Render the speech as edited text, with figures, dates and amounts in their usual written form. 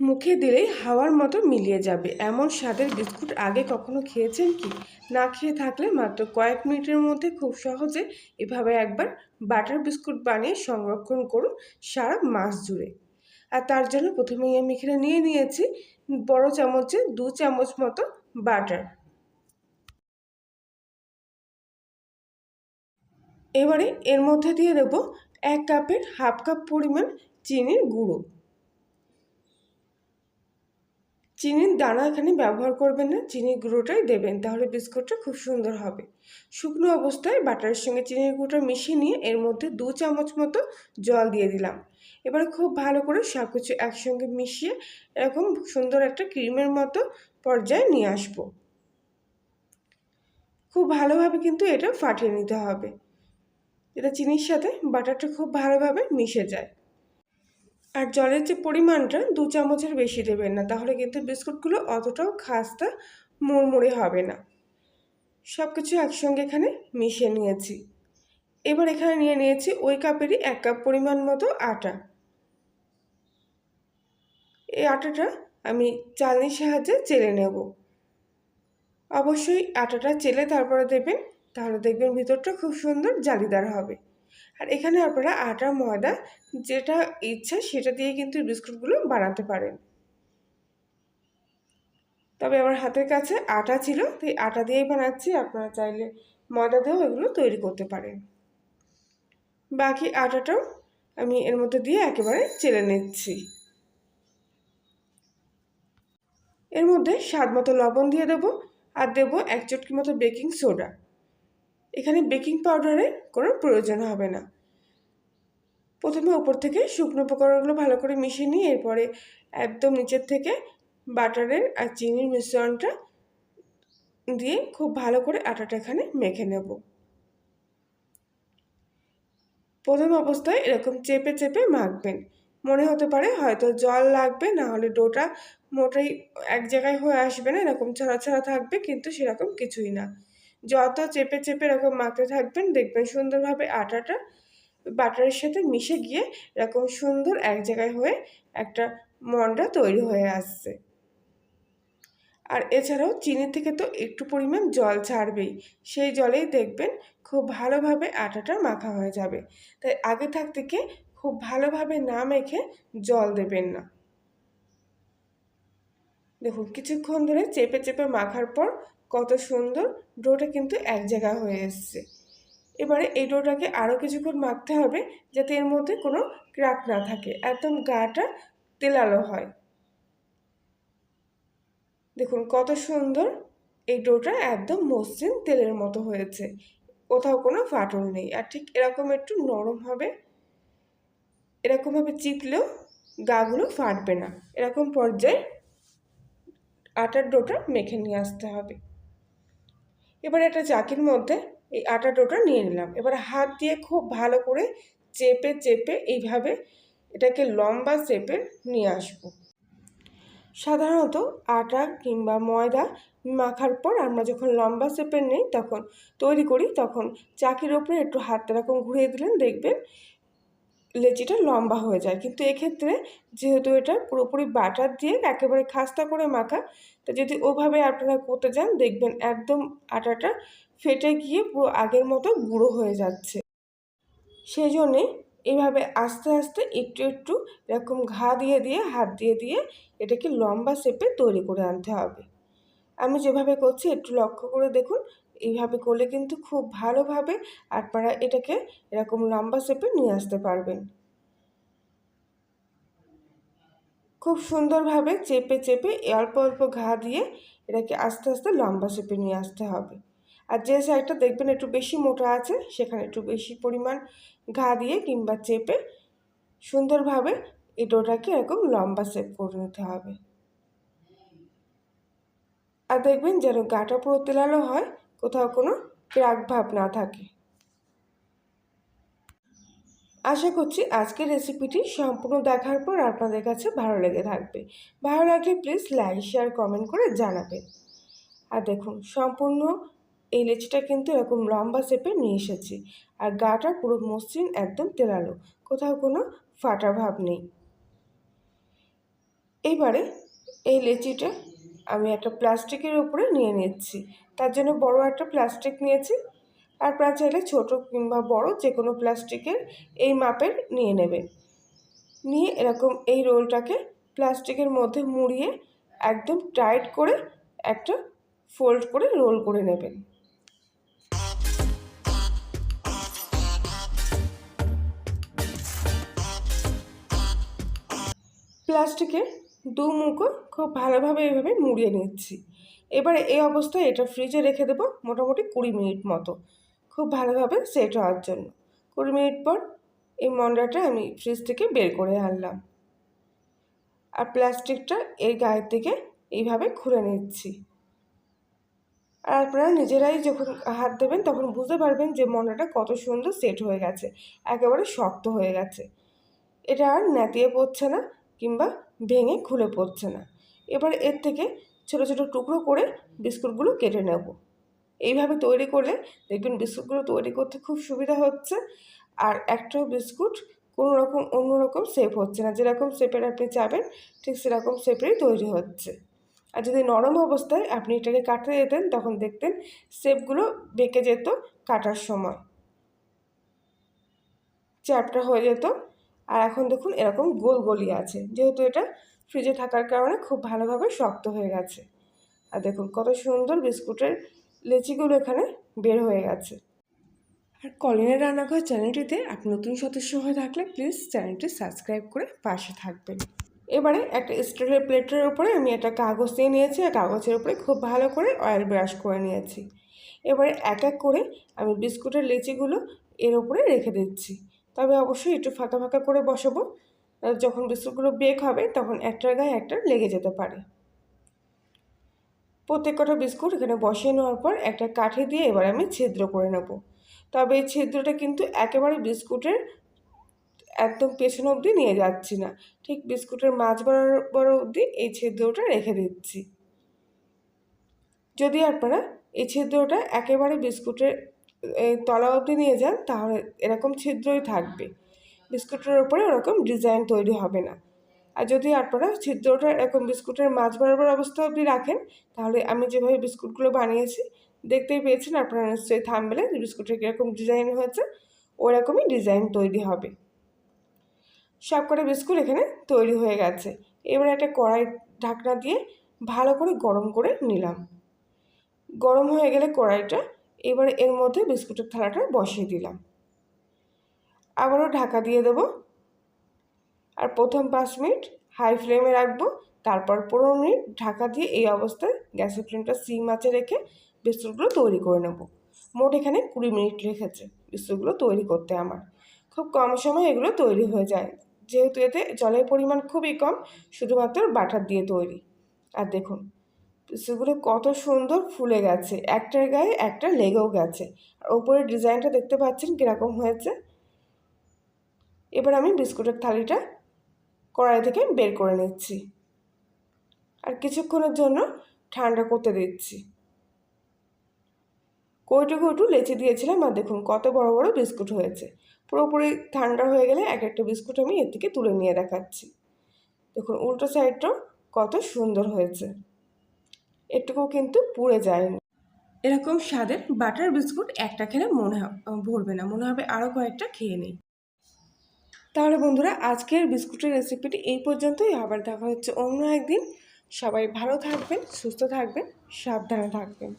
মুখে দিলেই হাওয়ার মতো মিলিয়ে যাবে এমন স্বাদের বিস্কুট আগে কখনো খেয়েছেন কি? না খেয়ে থাকলে মাত্র কয়েক মিনিটের মধ্যে খুব সহজে এভাবে একবার বাটার বিস্কুট বানিয়ে সংরক্ষণ করুন সারা মাস জুড়ে। আর তার জন্য প্রথমেই আমি এখানে নিয়ে নিয়েছি বড় চামচে 2 চামচ মতো বাটার। এবারে এর মধ্যে দিয়ে দেবো 1 কাপের হাফ কাপ পরিমাণ চিনির গুঁড়ো। চিনির দানা এখানে ব্যবহার করবেন না, চিনির গুঁড়োটাই দেবেন, তাহলে বিস্কুটটা খুব সুন্দর হবে। শুকনো অবস্থায় বাটারের সঙ্গে চিনির গুঁড়োটা মিশিয়ে নিয়ে এর মধ্যে 2 চামচ মতো জল দিয়ে দিলাম। এবার খুব ভালো করে সব কিছু একসঙ্গে মিশিয়ে এরকম সুন্দর একটা ক্রিমের মতো পর্যায়ে নিয়ে আসবো। খুব ভালোভাবে কিন্তু এটা ফাটিয়ে নিতে হবে, এটা চিনির সাথে বাটারটা খুব ভালোভাবে মিশে যায়। আর জলের যে পরিমাণটা 2 চামচের বেশি দেবেন না, তাহলে কিন্তু বিস্কুটগুলো অতটাও খাস্তা মুড়মুড়ে হবে না। সব কিছু একসঙ্গে এখানে মিশিয়ে নিয়েছি। এবার এখানে নিয়ে নিয়েছি ওই কাপেরই 1 কাপ পরিমাণ মতো আটা। এই আটাটা আমি চালনির সাহায্যে চেলে নেব। অবশ্যই আটাটা চেলে তারপরে দেবেন, তাহলে দেখবেন ভিতরটা খুব সুন্দর জালিদার হবে। আর এখানে আপনারা আটা ময়দা যেটা ইচ্ছা সেটা দিয়ে কিন্তু বিস্কুটগুলো বানাতে পারেন, তবে আমার হাতের কাছে আটা ছিল তাই আটা দিয়েই বানাচ্ছি। আপনারা চাইলে ময়দা দিয়েও এগুলো তৈরি করতে পারেন। বাকি আটাটাও আমি এর মধ্যে দিয়ে একেবারে চেলে নিচ্ছি। এর মধ্যে স্বাদ মতো লবণ দিয়ে দেবো, আর দেবো 1 চটকি মতো বেকিং সোডা। এখানে বেকিং পাউডারের কোনো প্রয়োজন হবে না। প্রথমে উপর থেকে শুকনো উপকরণগুলো ভালো করে মিশিয়ে নিয়ে এরপরে একদম নিচের থেকে বাটারের আর চিনির মিশ্রণটা দিয়ে খুব ভালো করে আটাটা এখানে মেখে নেব। প্রথম অবস্থায় এরকম চেপে চেপে মাখবেন। মনে হতে পারে হয়তো জল লাগবে, না হলে ডোটা মোটেই এক জায়গায় হয়ে আসবে না, এরকম ছড়া ছড়া থাকবে, কিন্তু সেরকম কিছুই না। যত চেপে চেপে এরকম মাখতে থাকবেন দেখবেন সুন্দরভাবে আটাটা বাটারের সাথে মিশে গিয়ে এরকম সুন্দর এক জায়গায় হয়ে একটা মন্ডা তৈরি হয়ে আসছে। আর এছাড়াও চিনি থেকে তো একটু পরিমাণ জল ছাড়বেই, সেই জলেই দেখবেন খুব ভালোভাবে আটাটা মাখা হয়ে যাবে। তাই আগে থেকে খুব ভালোভাবে না মেখে জল দেবেন না। দেখুন কিছুক্ষণ ধরে চেপে চেপে মাখার পর কত সুন্দর ডোটা কিন্তু এক জায়গা হয়ে এসছে। এবারে এই ডোটাকে আরও কিছুক্ষণ মাখতে হবে, যাতে এর মধ্যে কোনো ক্র্যাক না থাকে, একদম গাটা তেলালো হয়। দেখুন কত সুন্দর এই ডোটা একদম মসৃণ তেলের মতো হয়েছে, কোথাও কোনো ফাটল নেই। আর ঠিক এরকম একটু নরম হবে, এরকমভাবে চিপলেও গাগুলো ফাটবে না। এরকম পর্যায়ে আটার ডোটা মেখে নিয়ে আসতে হবে। এবার একটা চাকির মধ্যে এই আটার ডোটা নিয়ে নিলাম। এবার হাত দিয়ে খুব ভালো করে চেপে চেপে এইভাবে এটাকে লম্বা শেপে নিয়ে আসবো। সাধারণত আটা কিংবা ময়দা মাখার পর আমরা যখন লম্বা শেপের নিই তখন তৈরি করি, তখন চাকির ওপরে একটু হাতটা এরকম ঘুরিয়ে দিলেন দেখবেন লেচিটা লম্বা হয়ে যায়। কিন্তু এক্ষেত্রে যেহেতু এটা পুরোপুরি বাটার দিয়ে একেবারে খাস্তা করে মাখা, তো যদি ওভাবে আপনারা করতে যান দেখবেন একদম আটাটা ফেটে গিয়ে পুরো আগের মতো গুঁড়ো হয়ে যাচ্ছে। সেই জন্যে এইভাবে আস্তে আস্তে একটু একটু এরকম ঘা দিয়ে দিয়ে হাত দিয়ে দিয়ে এটাকে লম্বা শেপে তৈরি করে আনতে হবে। আমি যেভাবে করছি একটু লক্ষ্য করে দেখুন, এইভাবে করলে কিন্তু খুব ভালোভাবে আপনারা এটাকে এরকম লম্বা শেপে নিয়ে আসতে পারবেন। খুব সুন্দরভাবে চেপে চেপে অল্প অল্প ঘা দিয়ে এটাকে আস্তে আস্তে লম্বা শেপে নিয়ে আসতে হবে। আর যে সাইডটা দেখবেন একটু বেশি মোটা আছে সেখানে একটু বেশি পরিমাণ ঘা দিয়ে কিংবা চেপে সুন্দরভাবে এই ডোটাকে এরকম লম্বা শেপ করে নিতে হবে। আর দেখবেন যেন গাটা পুরো তেলালো হয়, কোথাও কোনো ক্র্যাক ভাব না থাকে। আশা করছি আজকের রেসিপিটি সম্পূর্ণ দেখার পর আপনাদের কাছে ভালো লেগে থাকবে। ভালো লাগলে প্লিজ লাইক শেয়ার কমেন্ট করে জানাবেন। আর দেখুন সম্পূর্ণ এই লেচিটা কিন্তু এরকম লম্বা শেপে নিয়ে এসেছি, আর গাটা পুরো মসৃণ একদম তেলালো, কোথাও কোনো ফাটা ভাব নেই। এইবারে এই লেচিটা আমি একটা প্লাস্টিকের উপরে নিয়ে নিচ্ছি। তার জন্য বড় একটা প্লাস্টিক নিয়েছি। আপনারা চাইলে ছোটো কিংবা বড় যে কোনো প্লাস্টিকের এই মাপের নিয়ে নেবেন। নিয়ে এরকম এই রোলটাকে প্লাস্টিকের মধ্যে মুড়িয়ে একদম টাইট করে একটা ফোল্ড করে রোল করে নেবেন। প্লাস্টিকের দু মুখো খুব ভালোভাবে এইভাবে মুড়িয়ে নিচ্ছি। এবারে এই অবস্থায় এটা ফ্রিজে রেখে দেবো মোটামুটি 20 মিনিট মতো, খুব ভালোভাবে সেট হওয়ার জন্য। 20 মিনিট পর এই মন্ডাটা আমি ফ্রিজ থেকে বের করে আনলাম, আর প্লাস্টিকটা এর গায়ের থেকে এইভাবে খুলে নিচ্ছি। আর আপনারা নিজেরাই যখন হাত দেবেন তখন বুঝতে পারবেন যে মন্ডাটা কত সুন্দর সেট হয়ে গেছে, একেবারে শক্ত হয়ে গেছে। এটা আর নেতিয়ে পড়ছে না কিংবা ভেঙে খুলে পড়ছে না। এবার এর থেকে ছোটো ছোটো টুকরো করে বিস্কুটগুলো কেটে নেব। এইভাবে তৈরি করলে দেখবেন বিস্কুটগুলো তৈরি করতে খুব সুবিধা হচ্ছে, আর একটাও বিস্কুট কোনো রকম অন্যরকম শেপ হচ্ছে না। যেরকম শেপের আপনি চাবেন ঠিক সেরকম শেপেরই তৈরি হচ্ছে। আর যদি নরম অবস্থায় আপনি এটাকে কাটতে যেতেন তখন দেখতেন শেপগুলো বেঁকে যেত, কাটার সময় চ্যাপটা হয়ে যেত। আর এখন দেখুন এরকম গোল গোলই আছে, যেহেতু এটা ফ্রিজে থাকার কারণে খুব ভালোভাবে শক্ত হয়ে গেছে। আর দেখুন কত সুন্দর বিস্কুটের লেচিগুলো এখানে বের হয়ে গেছে। আর কলিনের রান্নাঘর চ্যানেলটিতে আপনি নতুন সদস্য হয়ে থাকলে প্লিজ চ্যানেলটি সাবস্ক্রাইব করে পাশে থাকবেন। এবারে একটা স্টিলের প্লেটের উপরে আমি একটা কাগজ দিয়ে নিয়েছি, আর কাগজের উপরে খুব ভালো করে অয়েল ব্রাশ করে নিয়েছি। এবারে এক এক করে আমি বিস্কুটের লেচিগুলো এর উপরে রেখে দিচ্ছি। তবে অবশ্যই একটু ফাঁকা ফাঁকা করে বসাবো, যখন বিস্কুটগুলো বেক হবে তখন একটার গায়ে একটা লেগে যেতে পারে। প্রত্যেক কটা বিস্কুট এখানে বসিয়ে নেওয়ার পর একটা কাঠি দিয়ে এবার আমি ছিদ্র করে নেব। তবে এই ছিদ্রটা কিন্তু একেবারে বিস্কুটের একদম পেছন অবধি নিয়ে যাচ্ছি না, ঠিক বিস্কুটের মাঝ বরাবর অবধি এই ছিদ্রটা রেখে দিচ্ছি। যদি আপনারা এই ছিদ্রটা একেবারে বিস্কুটের তলা অবধি নিয়ে যান তাহলে এরকম ছিদ্রই থাকবে, বিস্কুটের ওপরে ওরকম ডিজাইন তৈরি হবে না। আর যদি আপনারা ছিদ্রটা এরকম বিস্কুটের মাঝ বরাবর অবস্থা অবধি রাখেন তাহলে আমি যেভাবে বিস্কুটগুলো বানিয়েছি দেখতেই পেয়েছেন আপনারা নিশ্চয়ই থাম্বনেলে যে বিস্কুটের কীরকম ডিজাইন হয়েছে, ওরকমই ডিজাইন তৈরি হবে। সব কটা বিস্কুট এখানে তৈরি হয়ে গেছে। এবারে একটা কড়াই ঢাকনা দিয়ে ভালো করে গরম করে নিলাম। গরম হয়ে গেলে কড়াইটা এবারে এর মধ্যে বিস্কুটের থালাটা বসিয়ে দিলাম, আবারও ঢাকা দিয়ে দেব। আর প্রথম 5 মিনিট হাই ফ্লেমে রাখবো, তারপর 15 মিনিট ঢাকা দিয়ে এই অবস্থায় গ্যাসের ফ্লেমটা সিম আঁচে রেখে বিস্কুটগুলো তৈরি করে নেব। মোট এখানে 20 মিনিট রেখেছে বিস্কুটগুলো তৈরি করতে আমার। খুব কম সময় এগুলো তৈরি হয়ে যায়, যেহেতু এতে জলের পরিমাণ খুবই কম, শুধুমাত্র বাটার দিয়ে তৈরি। আর দেখুন বিস্কুটগুলো কত সুন্দর ফুলে গেছে, একটার গায়ে একটা লেগেও গেছে। আর ওপরের ডিজাইনটা দেখতে পাচ্ছেন কীরকম হয়েছে। এবার আমি বিস্কুটের থালিটা কড়াই থেকে বের করে নিচ্ছি, আর কিছুক্ষণের জন্য ঠান্ডা করতে দিচ্ছি। কৌটো কৌটো লেচি দিয়েছিলাম, আর দেখুন কত বড় বড় বিস্কুট হয়েছে। পুরোপুরি ঠান্ডা হয়ে গেলে এক একটা বিস্কুট আমি এর থেকে তুলে নিয়ে দেখাচ্ছি। দেখুন উল্টো সাইডটাও কত সুন্দর হয়েছে, একটুকুও কিন্তু পুড়ে যায়নি। এরকম স্বাদের বাটার বিস্কুট একটা খেলে ভরবে না, মনে হবে আরও কয়েকটা খেয়ে নিই। তাহলে বন্ধুরা আজকের বিস্কুটের রেসিপিটি এই পর্যন্তই, আবার দেখা হচ্ছে অন্য একদিন। সবাই ভালো থাকবেন, সুস্থ থাকবেন, সাবধানে থাকবেন।